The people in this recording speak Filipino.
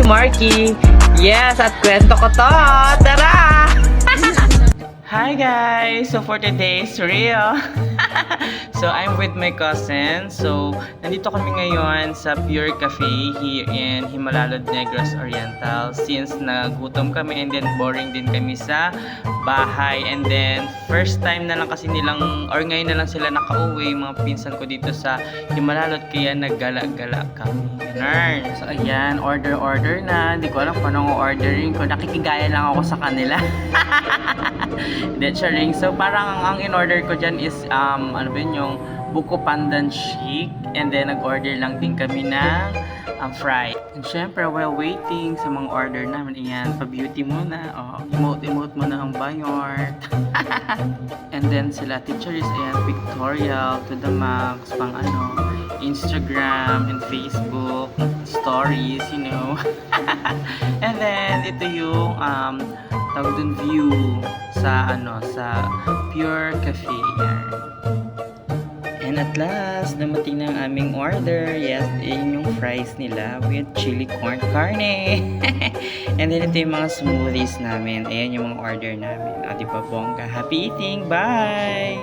si Marky. Yes, at kwento ko to. Tara! Hi guys! So for today's reel, so I'm with my cousin. So nandito kami ngayon sa Pure Cafe here in Himalalod, Negros Oriental. Since nagutom kami and then boring din kami sa bahay. And then first time na lang kasi nilang, or ngayon na lang sila nakauwi, mga pinsan ko dito sa Himalalod. Kaya naggala-gala kami. Ganun. So ayan, order na. Hindi ko alam kung anong ordering ko. Nakikigaya lang ako sa kanila. Hindi, charing. So parang ang in-order ko dyan is ano ba yun, yung buko pandan chic, and then nag-order lang din kami ng fry. And syempre while waiting sa mga order namin, ayan, pa-beauty muna, emote muna ang bayort. And then sila teacher is ayan, pictorial to the max, pang ano, Instagram and Facebook stories, you know. And then ito yung tawag dun, view sa ano, sa Pure Cafe. Yan. And at last, dumating na ang aming order. Yes, yun yung fries nila with chili corn carne. And then ito yung mga smoothies namin. Ayan yung mga order namin. O, di ba bongga? Happy eating! Bye!